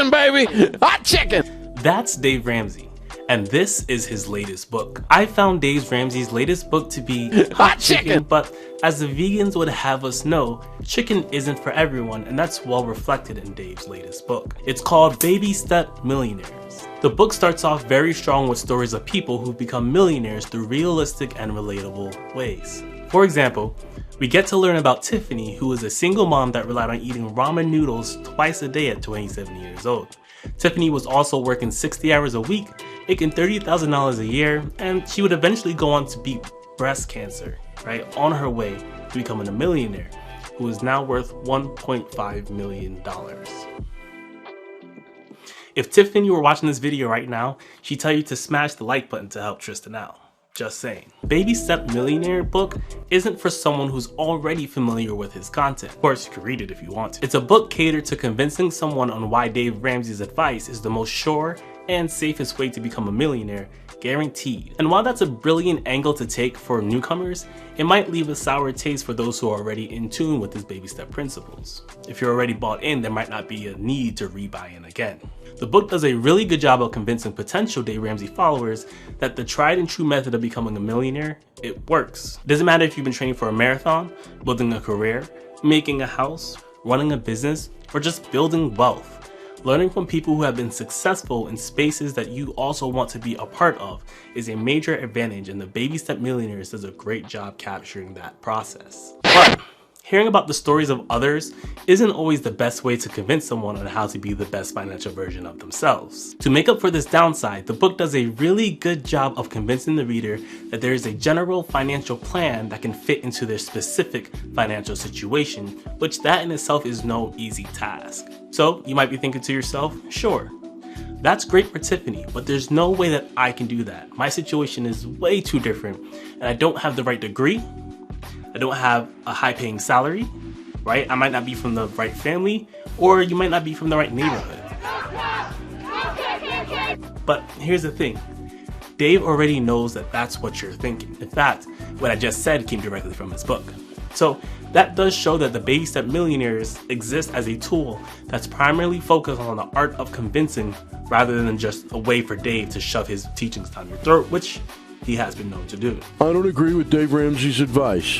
chicken, baby! Hot chicken! That's Dave Ramsey, and this is his latest book. I found Dave Ramsey's latest book to be hot chicken, but as the vegans would have us know, chicken isn't for everyone, and that's well reflected in Dave's latest book. It's called Baby Step Millionaires. The book starts off very strong with stories of people who've become millionaires through realistic and relatable ways. For example, we get to learn about Tiffany, who is a single mom that relied on eating ramen noodles twice a day at 27 years old. Tiffany was also working 60 hours a week, making $30,000 a year, and she would eventually go on to beat breast cancer, right, on her way to becoming a millionaire, who is now worth $1.5 million. If Tiffany were watching this video right now, she'd tell you to smash the like button to help Tristan out. Just saying. Baby Step Millionaire book isn't for someone who's already familiar with his content. Of course, you can read it if you want to. It's a book catered to convincing someone on why Dave Ramsey's advice is the most sure and safest way to become a millionaire, guaranteed. And while that's a brilliant angle to take for newcomers, it might leave a sour taste for those who are already in tune with his baby step principles. If you're already bought in, there might not be a need to rebuy in again. The book does a really good job of convincing potential Dave Ramsey followers that the tried and true method of becoming a millionaire, it works. It doesn't matter if you've been training for a marathon, building a career, making a house, running a business, or just building wealth. Learning from people who have been successful in spaces that you also want to be a part of is a major advantage, and the Baby Step Millionaires does a great job capturing that process. But hearing about the stories of others isn't always the best way to convince someone on how to be the best financial version of themselves. To make up for this downside, the book does a really good job of convincing the reader that there is a general financial plan that can fit into their specific financial situation, which that in itself is no easy task. So you might be thinking to yourself, sure, that's great for Tiffany, but there's no way that I can do that. My situation is way too different, and I don't have the right degree. I don't have a high-paying salary, right? I might not be from the right family, or you might not be from the right neighborhood. But here's the thing. Dave already knows that that's what you're thinking. In fact, what I just said came directly from his book. So that does show that the Baby Step Millionaires exist as a tool that's primarily focused on the art of convincing rather than just a way for Dave to shove his teachings down your throat, which he has been known to do. I don't agree with Dave Ramsey's advice,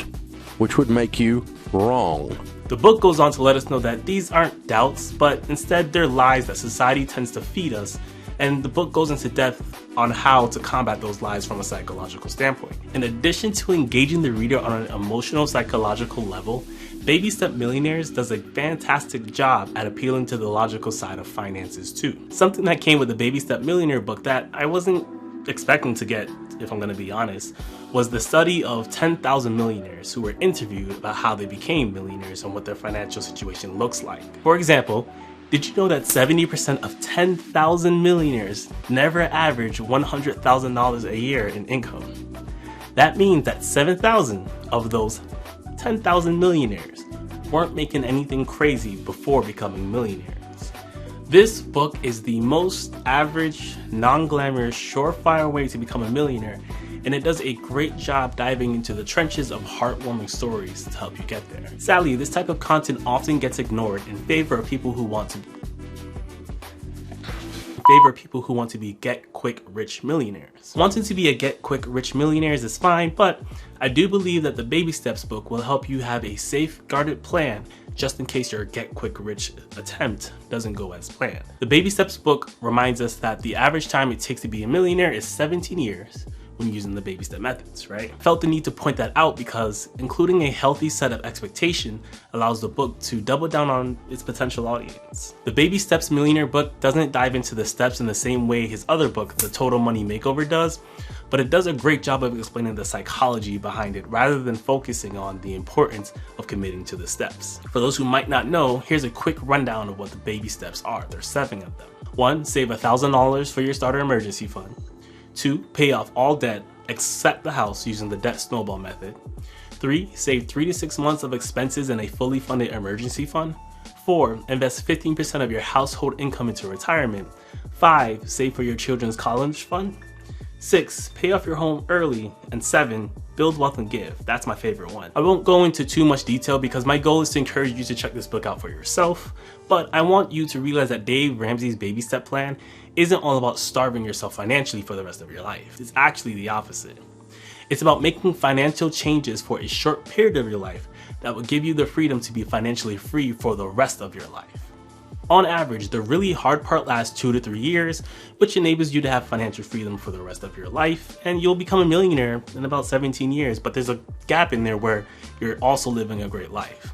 which would make you wrong. The book goes on to let us know that these aren't doubts, but instead they're lies that society tends to feed us, and the book goes into depth on how to combat those lies from a psychological standpoint. In addition to engaging the reader on an emotional psychological level, Baby Step Millionaires does a fantastic job at appealing to the logical side of finances too. Something that came with the Baby Step Millionaire book that I wasn't expecting to get, if I'm going to be honest, was the study of 10,000 millionaires who were interviewed about how they became millionaires and what their financial situation looks like. For example, did you know that 70% of 10,000 millionaires never average $100,000 a year in income? That means that 7,000 of those 10,000 millionaires weren't making anything crazy before becoming millionaires. This book is the most average, non-glamorous, surefire way to become a millionaire, and it does a great job diving into the trenches of heartwarming stories to help you get there. Sadly, this type of content often gets ignored in favor of people who want to be get-quick-rich millionaires. Wanting to be a get-quick-rich millionaires is fine, but I do believe that the Baby Steps book will help you have a safeguarded plan just in case your get-quick-rich attempt doesn't go as planned. The Baby Steps book reminds us that the average time it takes to be a millionaire is 17 years when using the baby step methods, right? Felt the need to point that out because including a healthy set of expectation allows the book to double down on its potential audience. The Baby Steps Millionaire book doesn't dive into the steps in the same way his other book, The Total Money Makeover, does, but it does a great job of explaining the psychology behind it rather than focusing on the importance of committing to the steps. For those who might not know, here's a quick rundown of what the baby steps are. There's 7 of them. 1, save $1,000 for your starter emergency fund. 2, pay off all debt except the house using the debt snowball method. 3, save 3 to 6 months of expenses in a fully funded emergency fund. 4, invest 15% of your household income into retirement. 5, save for your children's college fund. 6, pay off your home early. And 7, build Build Wealth and Give. That's my favorite one. I won't go into too much detail because my goal is to encourage you to check this book out for yourself, but I want you to realize that Dave Ramsey's baby step plan isn't all about starving yourself financially for the rest of your life. It's actually the opposite. It's about making financial changes for a short period of your life that will give you the freedom to be financially free for the rest of your life. On average, the really hard part lasts 2 to 3 years, which enables you to have financial freedom for the rest of your life, and you'll become a millionaire in about 17 years, but there's a gap in there where you're also living a great life.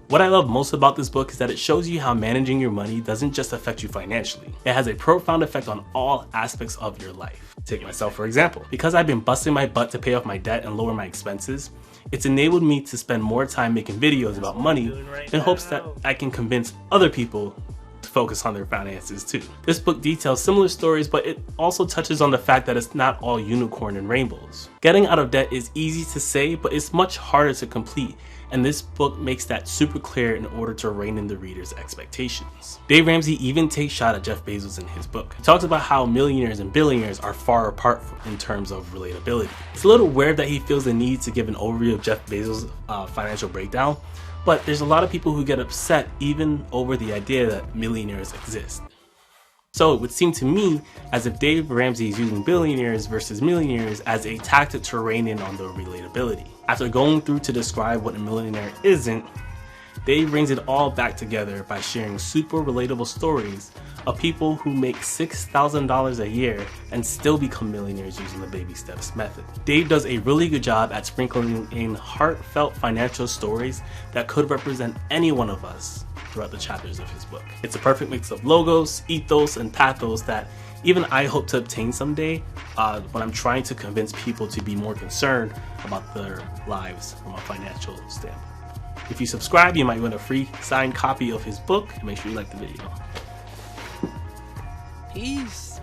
What I love most about this book is that it shows you how managing your money doesn't just affect you financially. It has a profound effect on all aspects of your life. Take myself for example. Because I've been busting my butt to pay off my debt and lower my expenses, it's enabled me to spend more time making videos about money in hopes that I can convince other people to focus on their finances too. This book details similar stories, but it also touches on the fact that it's not all unicorn and rainbows. Getting out of debt is easy to say, but it's much harder to complete, and this book makes that super clear in order to rein in the reader's expectations. Dave Ramsey even takes shot at Jeff Bezos in his book. He talks about how millionaires and billionaires are far apart in terms of relatability. It's a little weird that he feels the need to give an overview of Jeff Bezos' financial breakdown, but there's a lot of people who get upset even over the idea that millionaires exist. So it would seem to me as if Dave Ramsey is using billionaires versus millionaires as a tactic to rein in on the relatability. After going through to describe what a millionaire isn't, Dave brings it all back together by sharing super relatable stories of people who make $6,000 a year and still become millionaires using the baby steps method. Dave does a really good job at sprinkling in heartfelt financial stories that could represent any one of us throughout the chapters of his book. It's a perfect mix of logos, ethos, and pathos that even I hope to obtain someday when I'm trying to convince people to be more concerned about their lives from a financial standpoint. If you subscribe, you might win a free signed copy of his book, and make sure you like the video. Peace.